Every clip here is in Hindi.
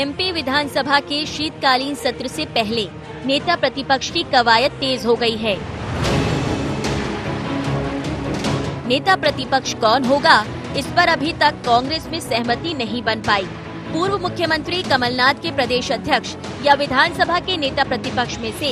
एमपी विधानसभा के शीतकालीन सत्र से पहले नेता प्रतिपक्ष की कवायद तेज हो गई है। नेता प्रतिपक्ष कौन होगा, इस पर अभी तक कांग्रेस में सहमति नहीं बन पाई। पूर्व मुख्यमंत्री कमलनाथ के प्रदेश अध्यक्ष या विधानसभा के नेता प्रतिपक्ष में से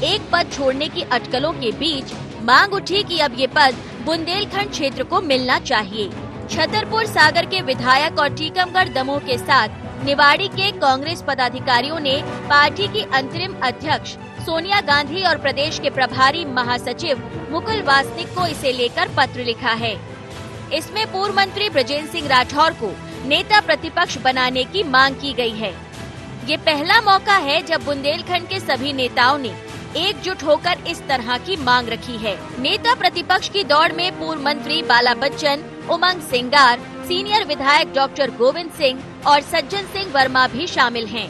एक पद छोड़ने की अटकलों के बीच मांग उठी कि अब ये पद बुंदेलखंड क्षेत्र को मिलना चाहिए। छतरपुर सागर के विधायक और टीकमगढ़ दमोह के साथ निवाड़ी के कांग्रेस पदाधिकारियों ने पार्टी की अंतरिम अध्यक्ष सोनिया गांधी और प्रदेश के प्रभारी महासचिव मुकुल वासनिक को इसे लेकर पत्र लिखा है। इसमें पूर्व मंत्री बृजेंद्र सिंह राठौर को नेता प्रतिपक्ष बनाने की मांग की गई है। ये पहला मौका है जब बुंदेलखंड के सभी नेताओं ने एकजुट होकर इस तरह की मांग रखी है। नेता प्रतिपक्ष की दौड़ में पूर्व मंत्री बाला बच्चन, उमंग सिंगार, सीनियर विधायक डॉक्टर गोविंद सिंह और सज्जन सिंह वर्मा भी शामिल हैं।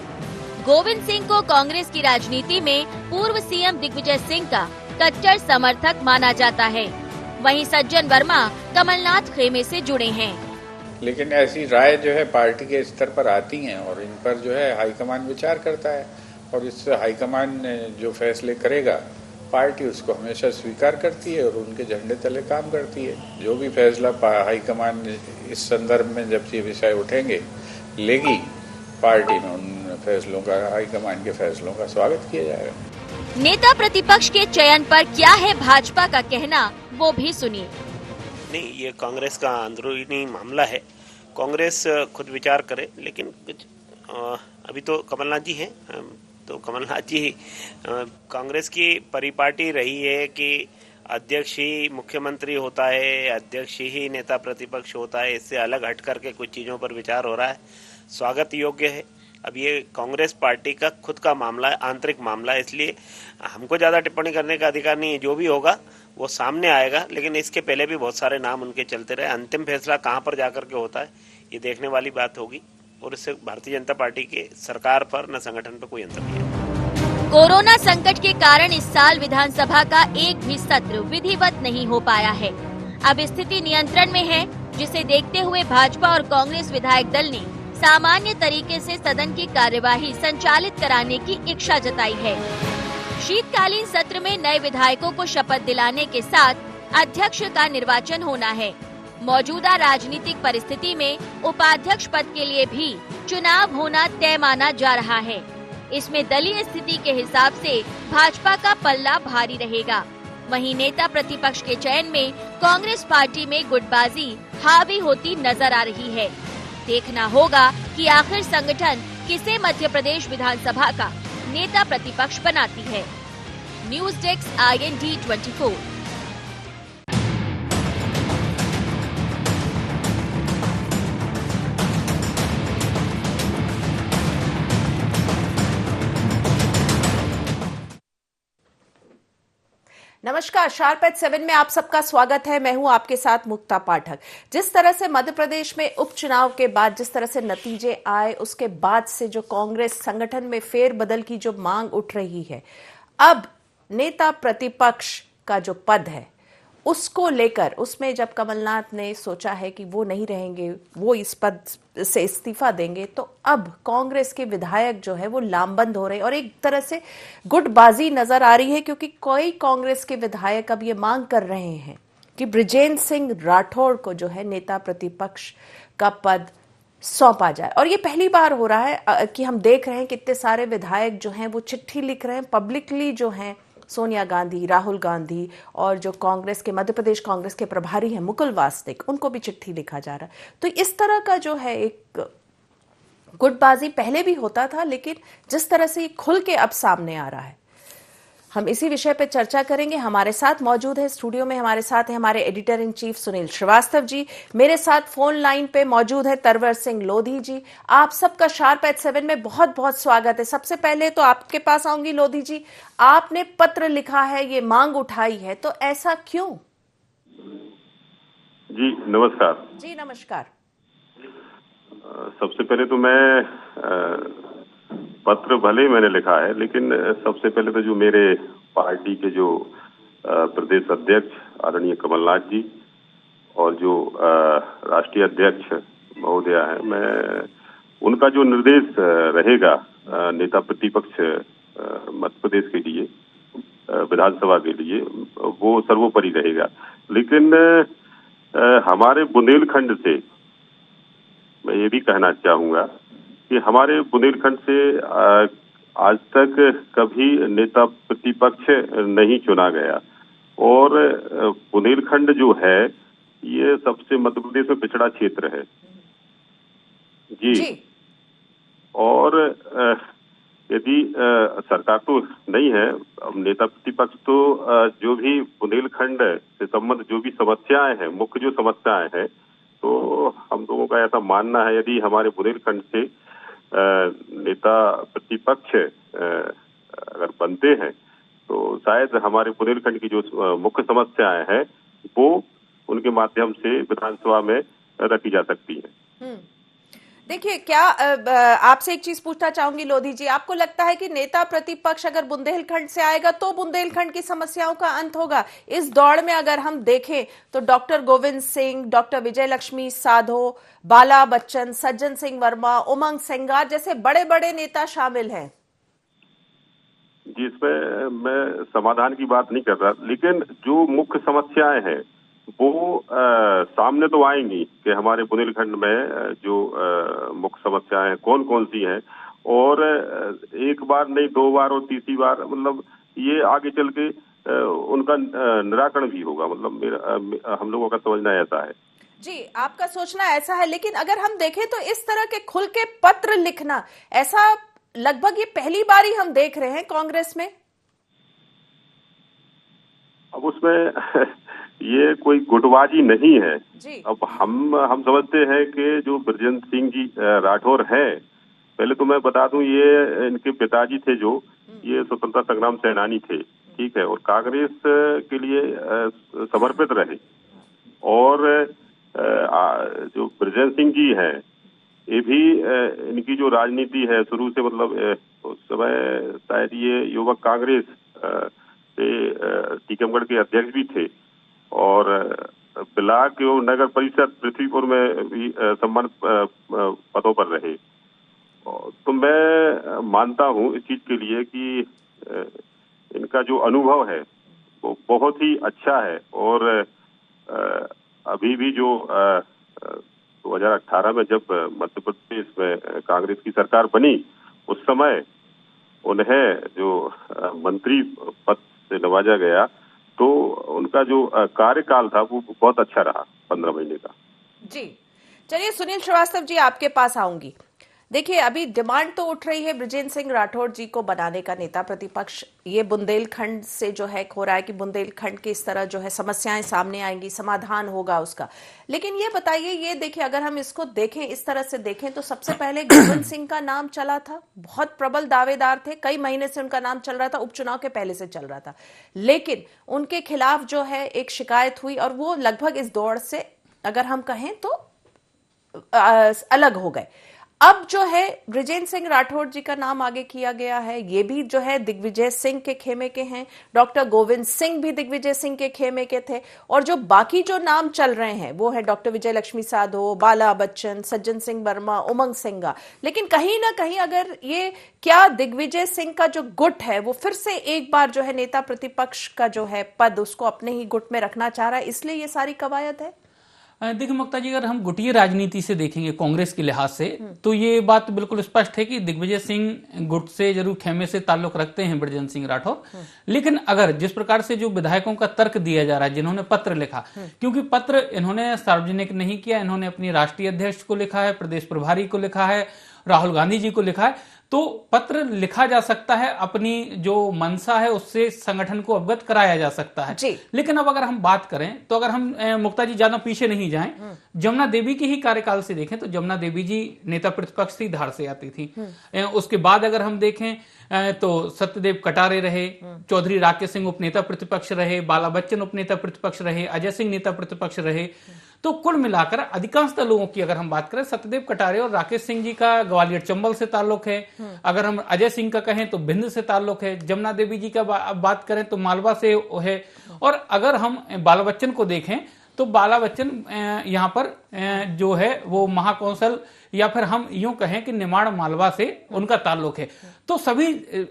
गोविंद सिंह को कांग्रेस की राजनीति में पूर्व सीएम दिग्विजय सिंह का कट्टर समर्थक माना जाता है। वहीं सज्जन वर्मा कमलनाथ खेमे से जुड़े हैं। लेकिन ऐसी राय जो है पार्टी के स्तर पर आती हैं और इन पर जो है हाईकमान विचार करता है और इस हाईकमान जो फैसले करेगा पार्टी उसको हमेशा स्वीकार करती है और उनके झंडे तले काम करती है। जो भी फैसला हाईकमान इस संदर्भ में जब ये विषय उठेंगे लेगी, पार्टी में उन फैसलों का, हाईकमान के फैसलों का स्वागत किया जाएगा। नेता प्रतिपक्ष के चयन पर क्या है भाजपा का कहना, वो भी सुनिए। नहीं, ये कांग्रेस का अंदरूनी मामला है। कांग्रेस खुद विचार करे, लेकिन कुछ अभी तो कमलनाथ जी हैं, तो कमलनाथ जी कांग्रेस की परिपाटी रही है कि अध्यक्ष ही मुख्यमंत्री होता है, अध्यक्ष ही नेता प्रतिपक्ष होता है। इससे अलग हट करके कुछ चीज़ों पर विचार हो रहा है, स्वागत योग्य है। अब ये कांग्रेस पार्टी का खुद का मामला है, आंतरिक मामला है, इसलिए हमको ज़्यादा टिप्पणी करने का अधिकार नहीं है। जो भी होगा वो सामने आएगा, लेकिन इसके पहले भी बहुत सारे नाम उनके चलते रहे। अंतिम फैसला कहाँ पर जाकर के होता है ये देखने वाली बात होगी और इससे भारतीय जनता पार्टी के सरकार पर न संगठन पर कोई अंतर नहीं है। कोरोना संकट के कारण इस साल विधानसभा का एक भी सत्र विधिवत नहीं हो पाया है। अब स्थिति नियंत्रण में है, जिसे देखते हुए भाजपा और कांग्रेस विधायक दल ने सामान्य तरीके से सदन की कार्यवाही संचालित कराने की इच्छा जताई है। शीतकालीन सत्र में नए विधायकों को शपथ दिलाने के साथ अध्यक्ष का निर्वाचन होना है। मौजूदा राजनीतिक परिस्थिति में उपाध्यक्ष पद के लिए भी चुनाव होना तय माना जा रहा है। इसमें दलीय स्थिति के हिसाब से भाजपा का पल्ला भारी रहेगा। वहीं नेता प्रतिपक्ष के चयन में कांग्रेस पार्टी में गुटबाजी हावी होती नजर आ रही है। देखना होगा कि आखिर संगठन किसे मध्य प्रदेश विधानसभा का नेता प्रतिपक्ष बनाती है। News desk IND 24। नमस्कार, शार्प एट 7 में आप सबका स्वागत है। मैं हूं आपके साथ मुक्ता पाठक। जिस तरह से मध्य प्रदेश में उपचुनाव के बाद जिस तरह से नतीजे आए, उसके बाद से जो कांग्रेस संगठन में फेरबदल की जो मांग उठ रही है, अब नेता प्रतिपक्ष का जो पद है उसको लेकर, उसमें जब कमलनाथ ने सोचा है कि वो नहीं रहेंगे, वो इस पद से इस्तीफा देंगे, तो अब कांग्रेस के विधायक जो है वो लामबंद हो रहे हैं और एक तरह से गुटबाजी नजर आ रही है, क्योंकि कई कांग्रेस के विधायक अब ये मांग कर रहे हैं कि बृजेंद्र सिंह राठौर को जो है नेता प्रतिपक्ष का पद सौंपा जाए। और ये पहली बार हो रहा है कि हम देख रहे हैं कि इतने सारे विधायक जो हैं वो चिट्ठी लिख रहे हैं पब्लिकली, जो हैं सोनिया गांधी, राहुल गांधी और जो कांग्रेस के, मध्य प्रदेश कांग्रेस के प्रभारी हैं मुकुल वासनिक, उनको भी चिट्ठी लिखा जा रहा है। तो इस तरह का जो है एक गुटबाजी पहले भी होता था, लेकिन जिस तरह से ये खुल के अब सामने आ रहा है, हम इसी विषय पर चर्चा करेंगे। हमारे साथ मौजूद है स्टूडियो में, हमारे साथ है हमारे editor in chief Sunil Srivastava ji. मेरे साथ फोन लाइन पे मौजूद है तरवर सिंह लोधी जी। आप सबका शार्प एट 7 में बहुत बहुत स्वागत है। सबसे पहले तो आपके पास आऊंगी लोधी जी, आपने पत्र लिखा है, ये मांग उठाई है, तो ऐसा क्यों? जी नमस्कार। जी नमस्कार। सबसे पहले तो मैं पत्र भले ही मैंने लिखा है, लेकिन सबसे पहले तो जो मेरे पार्टी के जो प्रदेश अध्यक्ष आदरणीय कमलनाथ जी और जो राष्ट्रीय अध्यक्ष महोदया है, मैं उनका जो निर्देश रहेगा नेता प्रतिपक्ष मध्य प्रदेश के लिए, विधानसभा के लिए, वो सर्वोपरि रहेगा। लेकिन हमारे बुंदेलखंड से मैं ये भी कहना चाहूंगा कि हमारे बुंदेलखंड से आज तक कभी नेता प्रतिपक्ष नहीं चुना गया, और बुंदेलखंड जो है ये सबसे मध्य प्रदेश में पिछड़ा क्षेत्र है जी। और यदि सरकार तो नहीं है, अब नेता प्रतिपक्ष तो जो भी बुंदेलखंड से संबंधित जो भी समस्याएं हैं, मुख्य जो समस्याएं हैं, तो हम लोगों का ऐसा मानना है यदि हमारे बुंदेलखंड से नेता प्रतिपक्ष अगर बनते हैं तो शायद हमारे बुंदेलखंड की जो मुख्य समस्याएं हैं वो उनके माध्यम से विधानसभा में रखी जा सकती है। देखिए, क्या आपसे एक चीज पूछना चाहूंगी लोधी जी, आपको लगता है कि नेता प्रतिपक्ष अगर बुंदेलखंड से आएगा तो बुंदेलखंड की समस्याओं का अंत होगा? इस दौड़ में अगर हम देखें तो डॉक्टर गोविंद सिंह, डॉक्टर विजय लक्ष्मी साधो, बाला बच्चन, सज्जन सिंह वर्मा, उमंग सेंगार जैसे बड़े बड़े नेता शामिल हैं। जी, इसमें मैं समाधान की बात नहीं कर रहा, लेकिन जो मुख्य समस्याएं हैं वो सामने तो आएंगी कि हमारे बुंदेलखंड में जो मुख्य समस्याएं कौन कौन सी हैं, और एक बार नहीं, 2 बार और तीसरी बार, मतलब ये आगे चल के उनका निराकरण भी होगा। मतलब हम लोगों का समझना ऐसा है जी, आपका सोचना ऐसा है। लेकिन अगर हम देखें तो इस तरह के खुल के पत्र लिखना, ऐसा लगभग ये पहली बार ही हम देख रहे हैं कांग्रेस में। अब उसमें ये कोई गुटबाजी नहीं है जी। अब हम समझते हैं कि जो बृजेंद्र सिंह जी राठौर हैं, पहले तो मैं बता दूं ये इनके पिताजी थे जो ये स्वतंत्रता संग्राम सेनानी थे, ठीक है, और कांग्रेस के लिए समर्पित रहे। और जो बृजेंद्र सिंह जी हैं ये भी इनकी जो राजनीति है शुरू से, मतलब उस समय शायद ये युवक कांग्रेस से टीकमगढ़ के अध्यक्ष भी थे, और ब्लॉक एवं नगर परिषद पृथ्वीपुर में भी सम्मानित पदों पर रहे। तो मैं मानता हूं इस चीज के लिए कि इनका जो अनुभव है वो बहुत ही अच्छा है। और अभी भी जो 2018 में जब मध्य प्रदेश में कांग्रेस की सरकार बनी, उस समय उन्हें जो मंत्री पद से नवाजा गया, तो उनका जो कार्यकाल था वो बहुत अच्छा रहा, 15 महीने का। जी, चलिए सुनील श्रीवास्तव जी आपके पास आऊंगी। देखिए, अभी डिमांड तो उठ रही है बृजेंद्र सिंह राठौर जी को बनाने का नेता प्रतिपक्ष। ये बुंदेलखंड से जो है हो रहा है कि बुंदेलखंड की इस तरह जो है समस्याएं सामने आएंगी, समाधान होगा उसका। लेकिन ये बताइए, ये देखिए, अगर हम इसको देखें, इस तरह से देखें तो सबसे पहले गोविंद सिंह का नाम चला था, बहुत प्रबल दावेदार थे, कई महीने से उनका नाम चल रहा था, उपचुनाव के पहले से चल रहा था। लेकिन उनके खिलाफ जो है एक शिकायत हुई और वो लगभग इस दौड़ से अगर हम कहें तो अलग हो गए। अब जो है बृजेंद्र सिंह राठौर जी का नाम आगे किया गया है, ये भी जो है दिग्विजय सिंह के खेमे के हैं, डॉक्टर गोविंद सिंह भी दिग्विजय सिंह के खेमे के थे, और जो बाकी जो नाम चल रहे हैं वो है डॉक्टर विजय लक्ष्मी साधो, बाला बच्चन, सज्जन सिंह वर्मा, उमंग सेंगार। लेकिन कहीं ना कहीं अगर ये क्या दिग्विजय सिंह का जो गुट है वो फिर से एक बार जो है नेता प्रतिपक्ष का जो है पद उसको अपने ही गुट में रखना चाह रहा है, इसलिए ये सारी कवायद है? देखिए मुक्ता जी, अगर हम गुटीय राजनीति से देखेंगे कांग्रेस के लिहाज से, तो ये बात बिल्कुल स्पष्ट है कि दिग्विजय सिंह गुट से जरूर खेमे से ताल्लुक रखते हैं बृजेंद्र सिंह राठौर। लेकिन अगर जिस प्रकार से जो विधायकों का तर्क दिया जा रहा है, जिन्होंने पत्र लिखा, क्योंकि पत्र इन्होंने सार्वजनिक नहीं किया, इन्होंने अपनी राष्ट्रीय अध्यक्ष को लिखा है, प्रदेश प्रभारी को लिखा है, राहुल गांधी जी को लिखा है, तो पत्र लिखा जा सकता है, अपनी जो मंशा है उससे संगठन को अवगत कराया जा सकता है। लेकिन अब अगर हम बात करें तो अगर हम मुक्ता जी ज्यादा पीछे नहीं जाएं, जमुना देवी के ही कार्यकाल से देखें तो जमुना देवी जी नेता प्रतिपक्ष थी, धार से आती थी। उसके बाद अगर हम देखें तो सत्यदेव कटारे रहे, चौधरी राकेश सिंह उपनेता प्रतिपक्ष रहे, बाला बच्चन उपनेता प्रतिपक्ष रहे, अजय सिंह नेता प्रतिपक्ष रहे। तो कुल मिलाकर अधिकांश लोगों की अगर हम बात करें, सत्यदेव कटारे और राकेश सिंह जी का ग्वालियर चंबल से ताल्लुक है, अगर हम अजय सिंह का कहें तो भिंड से ताल्लुक है, जमुना देवी जी का बात करें तो मालवा से है, और अगर हम बाला बच्चन को देखें तो बाला बच्चन यहाँ पर जो है वो महाकौंसल या फिर हम यूं कहें कि निमाड़ मालवा से उनका ताल्लुक है। तो सभी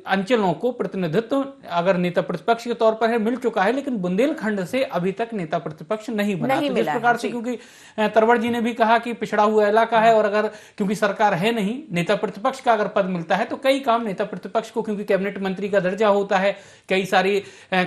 अंचलों को प्रतिनिधित्व अगर नेता प्रतिपक्ष के तौर पर है मिल चुका है, लेकिन बुंदेलखंड से अभी तक नेता प्रतिपक्ष नहीं बना। तो जिस प्रकार से, क्योंकि तरवड़ जी ने भी कहा कि पिछड़ा हुआ इलाका है और अगर क्योंकि सरकार है नहीं, नेता प्रतिपक्ष का अगर पद मिलता है तो कई काम नेता प्रतिपक्ष को, क्योंकि कैबिनेट मंत्री का दर्जा होता है, कई सारे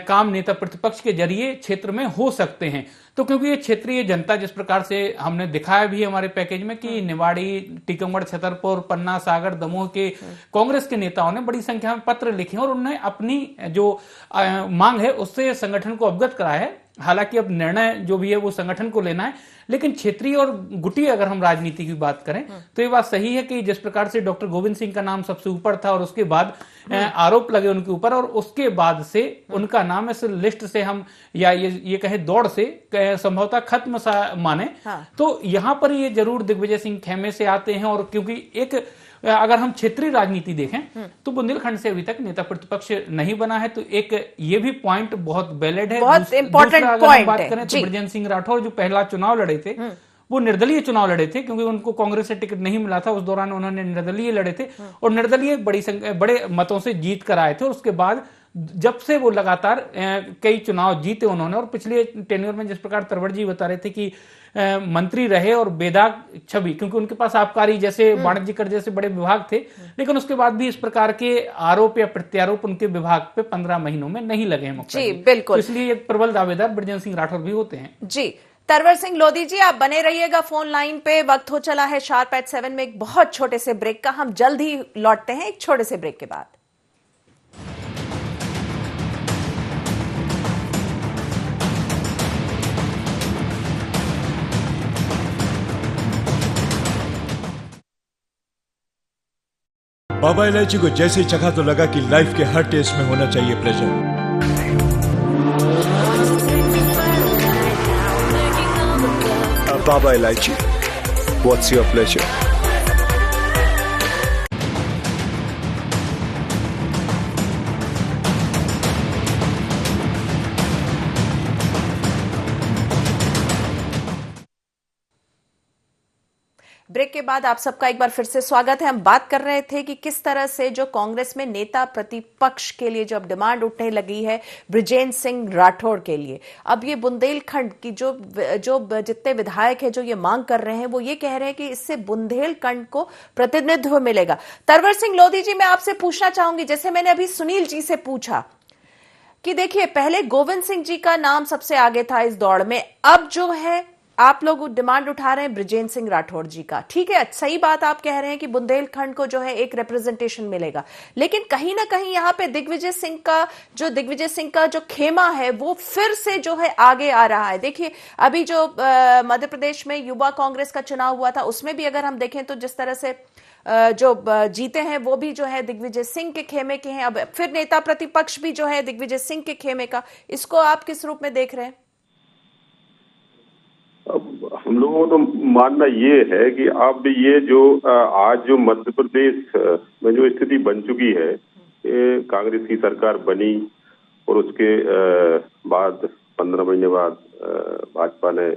काम नेता प्रतिपक्ष के जरिए क्षेत्र में हो सकते हैं। तो क्योंकि ये क्षेत्रीय जनता, जिस प्रकार से हमने दिखाया भी हमारे पैकेज में कि निवाड़ी, टीकमगढ़, छतरपुर, पन्ना, सागर, दमोह के कांग्रेस के नेताओं ने बड़ी संख्या में पत्र लिखे और उन्होंने अपनी जो मांग है उससे संगठन को अवगत कराया है। हालांकि अब निर्णय जो भी है वो संगठन को लेना है, लेकिन क्षेत्रीय और गुटी अगर हम राजनीति की बात करें तो ये बात सही है कि जिस प्रकार से डॉक्टर गोविंद सिंह का नाम सबसे ऊपर था और उसके बाद आरोप लगे उनके ऊपर और उसके बाद से उनका नाम इस लिस्ट से हम या ये कहे दौड़ से संभवतः खत्म सा माने। तो यहां पर ये जरूर दिग्विजय सिंह खेमे से आते हैं। और क्योंकि एक अगर हम क्षेत्रीय राजनीति देखें तो बुंदेलखंड से अभी तक नेता प्रतिपक्ष नहीं बना है, तो एक ये भी पॉइंट बहुत वैलिड है। बहुत इंपॉर्टेंट पॉइंट बात करें तो ब्रजेंद्र सिंह राठौर जो पहला चुनाव लड़े थे वो निर्दलीय चुनाव लड़े थे, क्योंकि उनको कांग्रेस से टिकट नहीं मिला था। उस दौरान उन्होंने निर्दलीय लड़े थे और निर्दलीय बड़े मतों से जीत कर आए थे। और उसके बाद जब से वो लगातार कई चुनाव जीते उन्होंने, और पिछले टेन्योर में जिस प्रकार तरवड़ जी बता रहे थे कि मंत्री रहे और बेदाग छवि, क्योंकि उनके पास आबकारी जैसे वाणिज्य कर जैसे बड़े विभाग थे, लेकिन उसके बाद भी इस प्रकार के आरोप या प्रत्यारोप उनके विभाग पे 15 महीनों में नहीं लगे हैं। जी बिल्कुल, तो इसलिए एक प्रबल दावेदार ब्रजेंद्र सिंह राठौर भी होते हैं। जी तरवर सिंह लोधी जी, आप बने रहिएगा फोन लाइन पे। वक्त हो चला है शार्प एट 7 में एक बहुत छोटे से ब्रेक का। हम जल्द ही लौटते हैं एक छोटे से ब्रेक के बाद। बाबा इलायची को जैसे चखा तो लगा कि लाइफ के हर टेस्ट में होना चाहिए प्लेजर। बाबा इलायची, व्हाट्स योर प्लेजर? ब्रेक के बाद आप सबका एक बार फिर से स्वागत है। हम बात कर रहे थे कि किस तरह से जो कांग्रेस में नेता प्रतिपक्ष के लिए जो अब डिमांड उठने लगी है ब्रजेंद्र सिंह राठौर के लिए, अब ये बुंदेलखंड की जो जितने विधायक है जो ये मांग कर रहे हैं वो ये कह रहे हैं कि इससे बुंदेलखंड को प्रतिनिधित्व मिलेगा। तरवर सिंह लोधी जी, मैं आपसे पूछना चाहूंगी, जैसे मैंने अभी सुनील जी से पूछा कि देखिए पहले गोविंद सिंह जी का नाम सबसे आगे था इस दौड़ में, अब जो है आप लोग डिमांड उठा रहे हैं ब्रजेंद्र सिंह राठौर जी का। ठीक है, सही बात आप कह रहे हैं कि बुंदेलखंड को जो है एक रिप्रेजेंटेशन मिलेगा, लेकिन कहीं ना कहीं यहाँ पे दिग्विजय सिंह का जो खेमा है वो फिर से जो है आगे आ रहा है। देखिए अभी जो मध्य प्रदेश में युवा कांग्रेस का चुनाव हुआ था उसमें भी अगर हम देखें तो जिस तरह से जो जीते हैं वो भी जो है दिग्विजय सिंह के खेमे के हैं। अब फिर नेता प्रतिपक्ष भी जो है दिग्विजय सिंह के खेमे का, इसको आप किस रूप में देख रहे हैं? अब हम लोगों को तो मानना ये है कि अब ये जो आज जो मध्य प्रदेश में जो स्थिति बन चुकी है, कांग्रेस की सरकार बनी और उसके बाद 15 महीने बाद भाजपा ने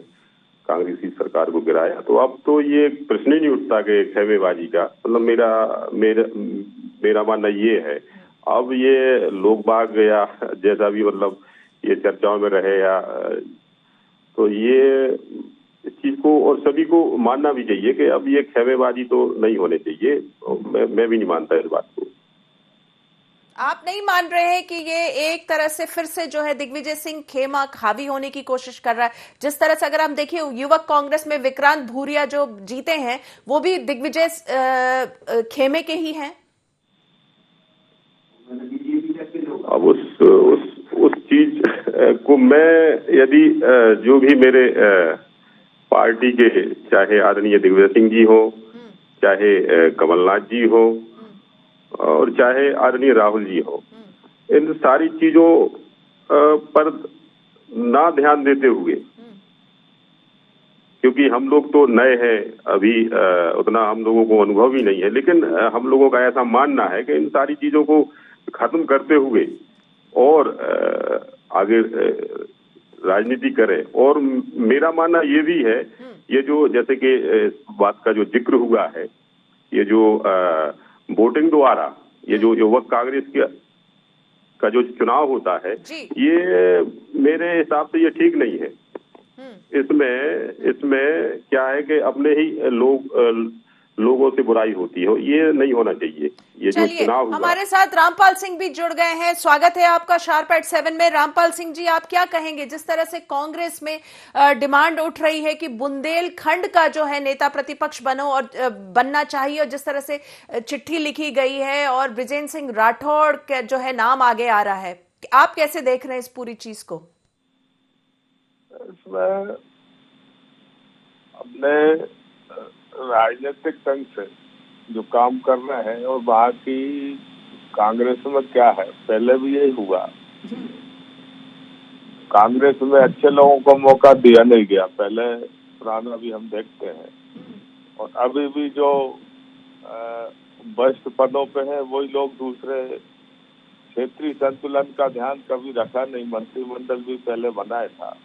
कांग्रेस की सरकार को गिराया, तो अब तो ये प्रश्न ही नहीं उठता कि खेमेबाजी का। मतलब मेरा मानना ये है, अब ये लोग बाग या जैसा भी मतलब ये चर्चाओं में रहे या तो ये इस चीज को और सभी को मानना भी चाहिए कि अब ये खेमेबाजी तो नहीं होने चाहिए। मैं भी नहीं मानता इस बात को। आप नहीं मान रहे हैं कि ये एक तरह से फिर से जो है दिग्विजय सिंह खेमा हावी होने की कोशिश कर रहा है? जिस तरह से अगर हम देखिए युवक कांग्रेस में विक्रांत भूरिया जो जीते हैं वो भी दिग्विजय खेमे के ही हैं। अब उस चीज को मैं यदि जो भी मेरे पार्टी के चाहे आदरणीय दिग्विजय सिंह जी हो, चाहे कमलनाथ जी हो और चाहे आदरणीय राहुल जी हो, इन सारी चीजों पर ना ध्यान देते हुए, क्योंकि हम लोग तो नए हैं अभी, उतना हम लोगों को अनुभव ही नहीं है, लेकिन हम लोगों का ऐसा मानना है कि इन सारी चीजों को खत्म करते हुए और आगे राजनीति करें। और मेरा मानना ये भी है ये जो जैसे कि इस बात का जो जिक्र हुआ है, ये जो वोटिंग द्वारा ये जो युवक कांग्रेस का जो चुनाव होता है, ये मेरे हिसाब से ये ठीक नहीं है। इसमें क्या है कि अपने ही लोगों से बुराई होती है, ये नहीं होना चाहिए। ये जो चुनाव हुआ। हमारे साथ रामपाल सिंह भी जुड़ गए हैं। स्वागत है आपका शार्प एट 7 में। रामपाल सिंह जी, आप क्या कहेंगे जिस तरह से कांग्रेस में डिमांड उठ रही है कि बुंदेलखंड का जो है नेता प्रतिपक्ष बनो और बनना चाहिए, और जिस तरह से चिट्ठी लिखी गई है और बृजेंद्र सिंह राठौड़ का जो है नाम आगे आ रहा है, आप कैसे देख रहे हैं इस पूरी चीज को? इसमें अपने राजनीतिक ढंग से जो काम कर रहे हैं और बाकी कांग्रेस में क्या है, पहले भी यही हुआ। कांग्रेस में अच्छे लोगों को मौका दिया नहीं गया, पहले पुराना भी हम देखते हैं। और अभी भी जो वरिष्ठ पदों पे हैं वही लोग दूसरे क्षेत्रीय संतुलन का ध्यान कभी रखा नहीं। मंत्रिमंडल भी पहले बनाया था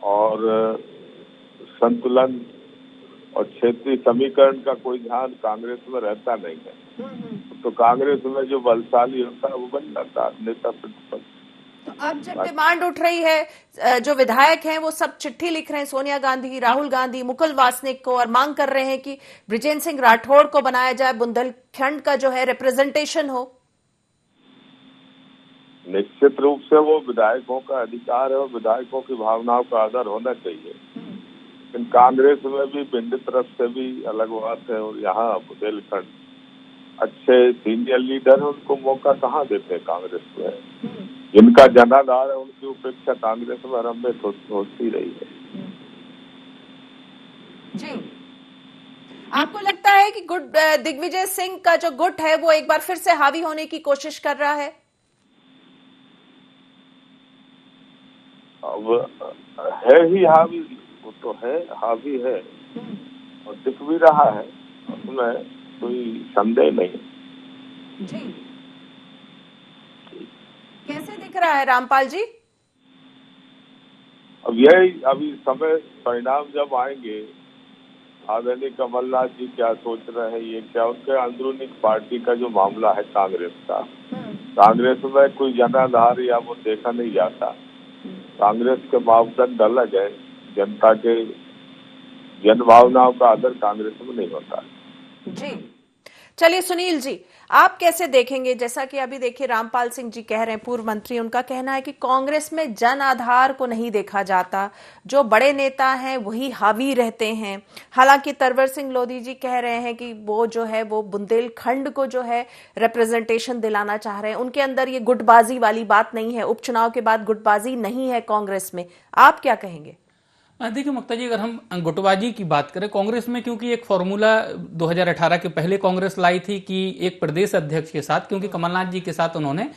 और संतुलन और क्षेत्रीय समीकरण का कोई ध्यान कांग्रेस में रहता नहीं है। तो कांग्रेस में जो बलशाली होता है वो बन जाता है नेता प्रतिपक्ष। तो अब जब डिमांड उठ रही है, जो विधायक हैं वो सब चिट्ठी लिख रहे हैं सोनिया गांधी, राहुल गांधी, मुकुल वासनिक को, और मांग कर रहे हैं कि बृजेंद्र सिंह राठौड़ को बनाया जाए, बुंदेलखंड का जो है रिप्रेजेंटेशन हो। निश्चित रूप से वो विधायकों का अधिकार है और विधायकों की भावनाओं का आदर होना चाहिए। लेकिन कांग्रेस में भी भिंड तरफ से भी अलग बात है। और यहाँ बुंदेलखंड अच्छे सीनियर लीडर है, उनको मौका कहाँ देते हैं कांग्रेस में? जिनका जनाधार है उनकी उपेक्षा कांग्रेस में हमेशा होती रही है। जी, आपको लगता है कि दिग्विजय सिंह का जो गुट है वो एक बार फिर से हावी होने की कोशिश कर रहा है? अब है ही हावी, वो तो है हावी है और दिख भी रहा है, उसमें कोई संदेह नहीं। जी, कैसे दिख रहा है रामपाल जी? अब यही अभी समय परिणाम जब आएंगे, आदरणीय कमलनाथ जी क्या सोच रहे हैं, ये क्या उनके अंदरूनी पार्टी का जो मामला है कांग्रेस का, कांग्रेस में कोई जनाधार या वो देखा नहीं जाता। कांग्रेस के मापदंड अलग है, जनता के जन भावनाओं का आदर कांग्रेस में नहीं होता। जी, चलिए सुनील जी, आप कैसे देखेंगे? जैसा कि अभी देखिए रामपाल सिंह जी कह रहे हैं, पूर्व मंत्री, उनका कहना है कि कांग्रेस में जन आधार को नहीं देखा जाता, जो बड़े नेता हैं वही हावी रहते हैं। हालांकि तरवर सिंह लोधी जी कह रहे हैं कि वो जो है वो बुंदेलखंड को जो है रिप्रेजेंटेशन दिलाना चाह रहे हैं, उनके अंदर ये गुटबाजी वाली बात नहीं है, उपचुनाव के बाद गुटबाजी नहीं है कांग्रेस में। आप क्या कहेंगे? देखिए मुक्ता जी, अगर हम गुटबाजी की बात करें कांग्रेस में, क्योंकि एक फॉर्मूला 2018 के पहले कांग्रेस लाई थी कि एक प्रदेश अध्यक्ष के साथ, क्योंकि कमलनाथ जी के साथ उन्होंने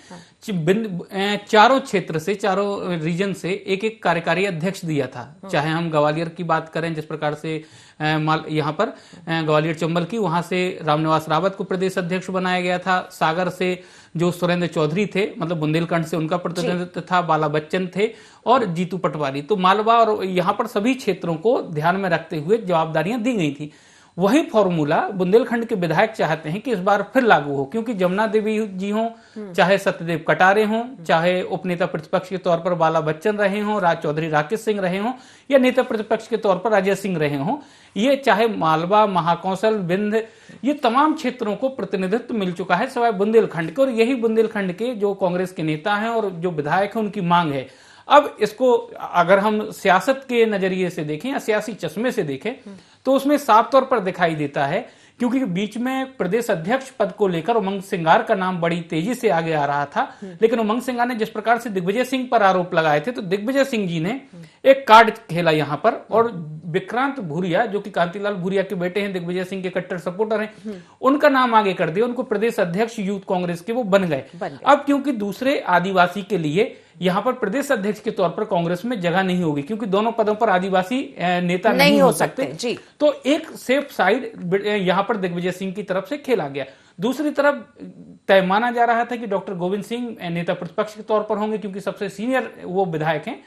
चारों क्षेत्र से, चारों रीजन से एक एक कार्यकारी अध्यक्ष दिया था। चाहे हम ग्वालियर की बात करें, जिस प्रकार से यहाँ पर ग्वालियर चंबल की, वहां से रामनिवास रावत को प्रदेश अध्यक्ष बनाया गया था। सागर से जो सुरेंद्र चौधरी थे, मतलब बुंदेलखंड से उनका प्रतिनिधित्व था, बाला बच्चन थे और जीतू पटवारी। तो मालवा और यहाँ पर सभी क्षेत्रों को ध्यान में रखते हुए जवाबदारियां दी गई थी। वही फॉर्मूला बुंदेलखंड के विधायक चाहते हैं कि इस बार फिर लागू हो, क्योंकि जमुना देवी जी हों, चाहे सत्यदेव कटारे हों, चाहे उपनेता प्रतिपक्ष के तौर पर बाला बच्चन रहे हों, राज चौधरी राकेश सिंह रहे हों, या नेता प्रतिपक्ष के तौर पर अजय सिंह रहे हों, ये चाहे मालवा, महाकौशल, विंध्य, ये तमाम क्षेत्रों को प्रतिनिधित्व मिल चुका है सिवाय बुंदेलखंड के। और यही बुंदेलखंड के जो कांग्रेस के नेता हैं और जो विधायक हैं उनकी मांग है। अब इसको अगर हम सियासत के नजरिए से देखें या सियासी चश्मे से देखें तो उसमें साफ तौर पर दिखाई देता है, क्योंकि बीच में प्रदेश अध्यक्ष पद को लेकर उमंग सिंगार का नाम बड़ी तेजी से आगे आ रहा था। लेकिन उमंग सिंगार ने जिस प्रकार से दिग्विजय सिंह पर आरोप लगाए थे, तो दिग्विजय सिंह जी ने एक कार्ड खेला यहाँ पर, और विक्रांत भूरिया, जो कि कांतिलाल भूरिया के बेटे हैं, दिग्विजय सिंह के कट्टर सपोर्टर हैं, उनका नाम आगे कर दिया, उनको प्रदेश अध्यक्ष यूथ कांग्रेस के वो बन गए। अब क्योंकि दूसरे आदिवासी के लिए यहाँ पर प्रदेश अध्यक्ष के तौर पर कांग्रेस में जगह नहीं होगी, क्योंकि दोनों पदों पर आदिवासी नेता नहीं हो सकते जी। तो एक सेफ साइड यहाँ पर दिग्विजय सिंह की तरफ से खेला गया। दूसरी तरफ तय माना जा रहा था कि डॉक्टर गोविंद सिंह नेता प्रतिपक्ष के तौर पर होंगे, क्योंकि सबसे सीनियर वो विधायक हैं।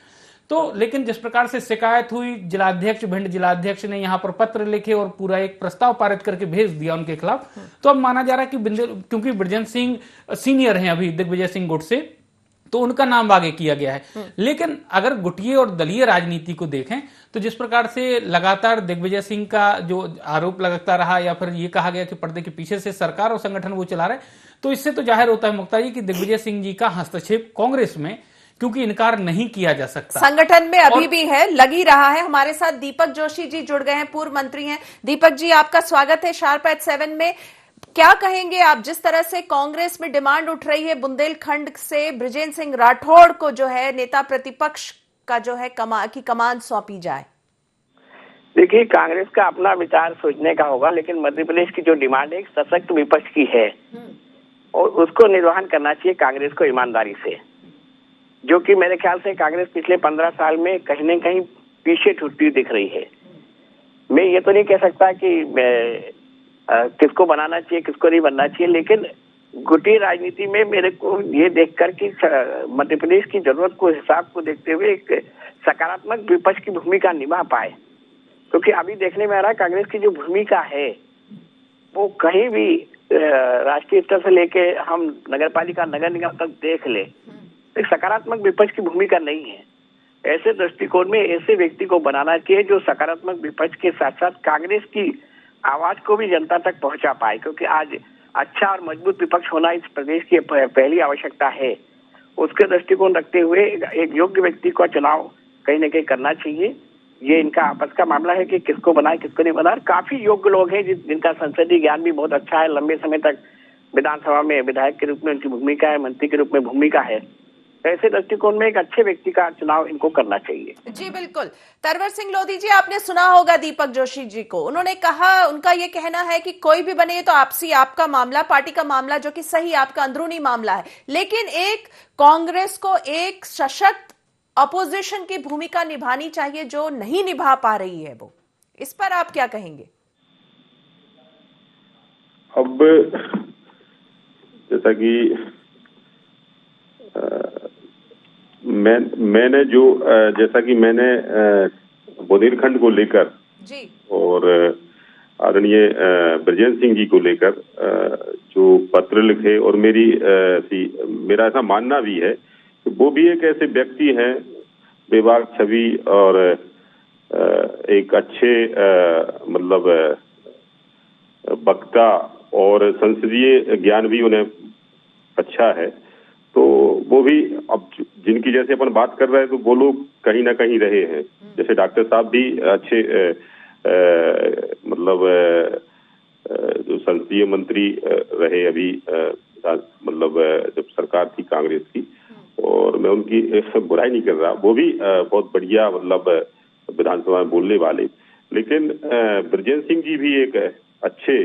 तो लेकिन जिस प्रकार से शिकायत हुई, जिलाध्यक्ष भिंड जिलाध्यक्ष ने यहाँ पर पत्र लिखे और पूरा एक प्रस्ताव पारित करके भेज दिया उनके खिलाफ। तो अब माना जा रहा है कि क्योंकि बृजेंद्र सिंह सीनियर हैं अभी दिग्विजय सिंह गुट से, तो उनका नाम आगे किया गया है। लेकिन अगर गुटिये और दलीय राजनीति को देखें तो जिस प्रकार से लगातार दिग्विजय सिंह का जो आरोप लगता रहा या फिर ये कहा गया कि पर्दे के पीछे से सरकार और संगठन वो चला रहे, तो इससे तो जाहिर होता है मुक्ता जी कि दिग्विजय सिंह जी का हस्तक्षेप कांग्रेस में क्योंकि इनकार नहीं किया जा सकता, संगठन में अभी भी है, लग ही रहा है। हमारे साथ दीपक जोशी जी जुड़ गए हैं, पूर्व मंत्री हैं। दीपक जी, आपका स्वागत है शार्प एट 7 में। क्या कहेंगे आप, जिस तरह से कांग्रेस में डिमांड उठ रही है बुंदेलखंड से बृजेंद्र सिंह राठौड़ को जो है नेता प्रतिपक्ष का जो है कमान सौंपी जाए? देखिए, कांग्रेस का अपना विचार सोचने का होगा, लेकिन मध्य प्रदेश की जो डिमांड है एक सशक्त विपक्ष की है और उसको निर्वहन करना चाहिए कांग्रेस को ईमानदारी से, जो कि मेरे ख्याल से कांग्रेस पिछले 15 साल में कहीं न कहीं पीछे छूटती दिख रही है। मैं ये तो नहीं कह सकता कि किसको बनाना चाहिए किसको नहीं बनना चाहिए, लेकिन गुटी राजनीति में मेरे को ये देखकर कि मध्य प्रदेश की जरूरत को हिसाब को देखते हुए एक सकारात्मक विपक्ष की भूमिका निभा पाए, क्योंकि अभी देखने में आ रहा है कांग्रेस की जो भूमिका है वो कहीं भी राष्ट्रीय स्तर से लेके हम नगर पालिका नगर निगम तक देख ले, एक सकारात्मक विपक्ष की भूमिका नहीं है। ऐसे दृष्टिकोण में ऐसे व्यक्ति को बनाना चाहिए जो सकारात्मक विपक्ष के साथ साथ कांग्रेस की आवाज को भी जनता तक पहुंचा पाए, क्योंकि आज अच्छा और मजबूत विपक्ष होना इस प्रदेश की पहली आवश्यकता है। उसके दृष्टिकोण रखते हुए एक योग्य व्यक्ति का चुनाव कहीं न कहीं करना चाहिए। ये इनका आपस का मामला है कि किसको बनाए किसको नहीं बनाए। काफी योग्य लोग हैं जिनका संसदीय ज्ञान भी बहुत अच्छा है, लंबे समय तक विधानसभा में विधायक के रूप में उनकी भूमिका है, मंत्री के रूप में भूमिका है। ऐसे दृष्टिकोण में एक अच्छे व्यक्ति का चुनाव इनको करना चाहिए। जी बिल्कुल। तरवर सिंह लोधी जी, आपने सुना होगा दीपक जोशी जी को, उन्होंने कहा, उनका ये कहना है कि कोई भी बने तो आपका मामला, पार्टी का मामला, जो कि सही आपका अंदरूनी मामला है, लेकिन एक कांग्रेस को एक सशक्त अपोजिशन की भूमिका निभानी चाहिए जो नहीं निभा पा रही है वो। इस पर आप क्या कहेंगे? अब जैसा कि मैंने जो जैसा कि मैंने बुंदेलखंड को लेकर जी और आदरणीय बृजेंद्र सिंह जी को लेकर जो पत्र लिखे और मेरा ऐसा मानना भी है कि वो भी एक ऐसे व्यक्ति हैं बेबाक छवि और एक अच्छे मतलब वक्ता और संसदीय ज्ञान भी उन्हें अच्छा है। तो वो भी अब जिनकी जैसे अपन बात कर रहे हैं तो वो लोग कहीं ना कहीं रहे हैं, जैसे डॉक्टर साहब भी अच्छे मतलब जो संसदीय मंत्री रहे अभी मतलब जब सरकार थी कांग्रेस की, और मैं उनकी बुराई नहीं कर रहा, वो भी बहुत बढ़िया मतलब विधानसभा में बोलने वाले। लेकिन बृजेंद्र सिंह जी भी एक अच्छे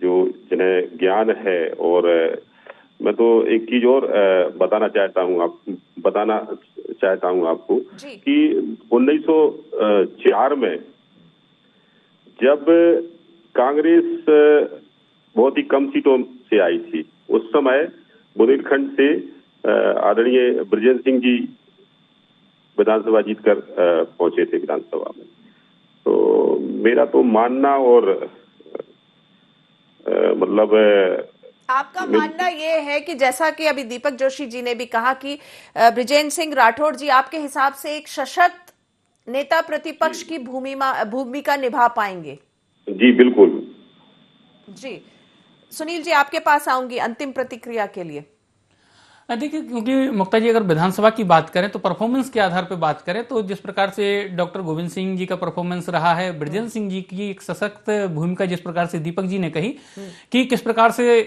जो जिन्हें ज्ञान है, और मैं तो एक चीज और बताना चाहता हूं आपको कि 1904 में जब कांग्रेस बहुत ही कम सीटों से आई थी, उस समय बुंदेलखंड से आदरणीय बृजेंद्र सिंह जी विधानसभा जीतकर पहुंचे थे विधानसभा में। तो मेरा तो मानना और मतलब आपका मानना ये है कि जैसा कि अभी दीपक जोशी जी ने भी कहा कि बृजेंद्र सिंह राठौड़ जी आपके हिसाब से एक सशक्त नेता प्रतिपक्ष की भूमिका निभा पाएंगे? जी बिल्कुल। जी सुनील जी, आपके पास आऊंगी अंतिम प्रतिक्रिया के लिए। देखिए, क्योंकि मुक्ता जी अगर विधानसभा की बात करें तो परफॉर्मेंस के आधार पर बात करें तो जिस प्रकार से डॉक्टर गोविंद सिंह जी का परफॉर्मेंस रहा है, बृजेंद्र सिंह जी की एक सशक्त भूमिका जिस प्रकार से दीपक जी ने कही कि किस प्रकार से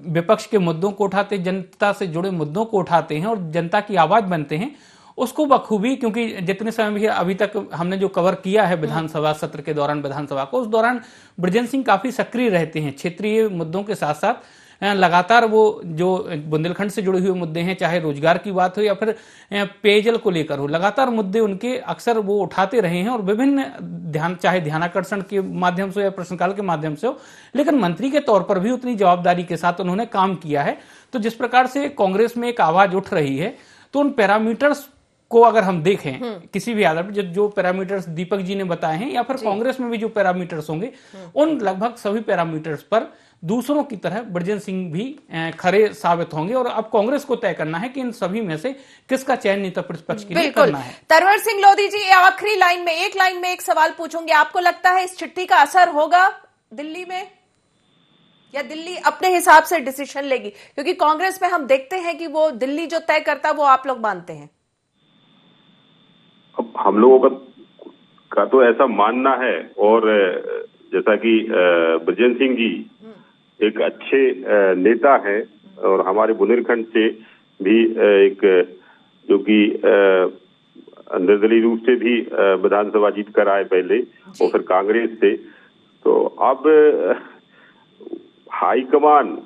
विपक्ष के मुद्दों को उठाते, जनता से जुड़े मुद्दों को उठाते हैं और जनता की आवाज बनते हैं, उसको बखूबी, क्योंकि जितने समय भी अभी तक हमने जो कवर किया है विधानसभा सत्र के दौरान विधानसभा को, उस दौरान बृजेंद्र सिंह काफी सक्रिय रहते हैं क्षेत्रीय मुद्दों के साथ साथ। लगातार वो जो बुंदेलखंड से जुड़े हुए मुद्दे हैं, चाहे रोजगार की बात हो या फिर पेयजल को लेकर हो, लगातार मुद्दे उनके अक्सर वो उठाते रहे हैं और विभिन्न चाहे ध्यानाकर्षण के माध्यम से या प्रश्नकाल के माध्यम से हो, लेकिन मंत्री के तौर पर भी उतनी जवाबदारी के साथ उन्होंने काम किया है। तो जिस प्रकार से कांग्रेस में एक आवाज उठ रही है, तो उन पैरामीटर्स को अगर हम देखें किसी भी आधार पर, जो पैरामीटर्स दीपक जी ने बताए हैं या फिर कांग्रेस में भी जो पैरामीटर्स होंगे, उन लगभग सभी पैरामीटर्स पर दूसरों की तरह बृजेंद्र सिंह भी खरे साबित होंगे। और अब कांग्रेस को तय करना है कि इन सभी में से किसका चयन नेता प्रतिपक्ष के लिए करना है। तरवर सिंह लोधी जी, आखिरी लाइन में एक सवाल पूछूंगी, आपको लगता है इस चिट्ठी का असर होगा दिल्ली में, या दिल्ली अपने हिसाब से डिसीजन लेगी? क्योंकि कांग्रेस में हम देखते हैं कि वो दिल्ली जो तय करता वो आप लोग मानते हैं। अब हम लोगों का तो ऐसा मानना है, और जैसा कि बृजेंद्र सिंह जी एक अच्छे नेता हैं और हमारे बुंदेलखंड से भी एक जो कि निर्दलीय रूप से भी विधानसभा जीत कर आए पहले, और फिर कांग्रेस से। तो अब हाईकमान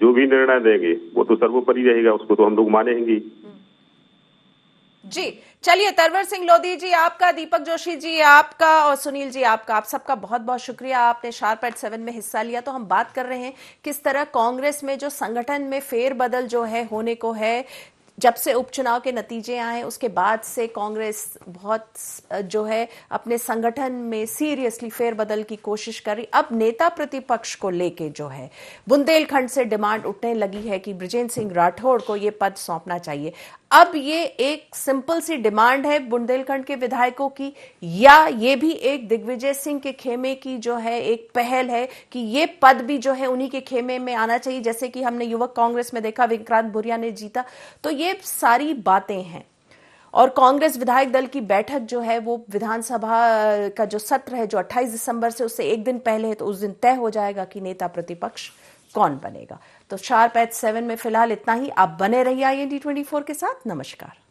जो भी निर्णय देंगे वो तो सर्वोपरि रहेगा, उसको तो हम लोग मानेंगे जी। चलिए, तरवर सिंह लोधी जी आपका, दीपक जोशी जी आपका और सुनील जी आपका, आप सबका बहुत बहुत शुक्रिया, आपने शार्प एट 7 में हिस्सा लिया। तो हम बात कर रहे हैं किस तरह कांग्रेस में जो संगठन में फेरबदल जो है होने को है, जब से उपचुनाव के नतीजे आए उसके बाद से कांग्रेस बहुत जो है अपने संगठन में सीरियसली फेरबदल की कोशिश कर रही। अब नेता प्रतिपक्ष को लेके जो है बुंदेलखंड से डिमांड उठने लगी है कि बृजेंद्र सिंह राठौड़ को ये पद सौंपना चाहिए। अब ये एक सिंपल सी डिमांड है बुंदेलखंड के विधायकों की, या ये भी एक दिग्विजय सिंह के खेमे की जो है एक पहल है कि ये पद भी जो है उन्हीं के खेमे में आना चाहिए, जैसे कि हमने युवक कांग्रेस में देखा विक्रांत भुरिया ने जीता। तो ये सारी बातें हैं। और कांग्रेस विधायक दल की बैठक जो है वो विधानसभा का जो सत्र है जो 28 दिसंबर से उससे एक दिन पहले है, तो उस दिन तय हो जाएगा कि नेता प्रतिपक्ष कौन बनेगा। तो शार्प एट 7 में फिलहाल इतना ही। आप बने रहिए IND 24 के साथ। नमस्कार।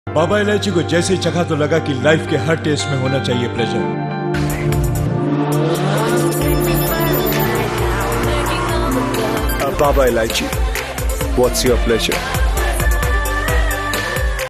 बाबा इलायची को जैसे ही चखा तो लगा कि लाइफ के हर टेस्ट में होना चाहिए pleasure. Baba Ilaichi, what's your pleasure?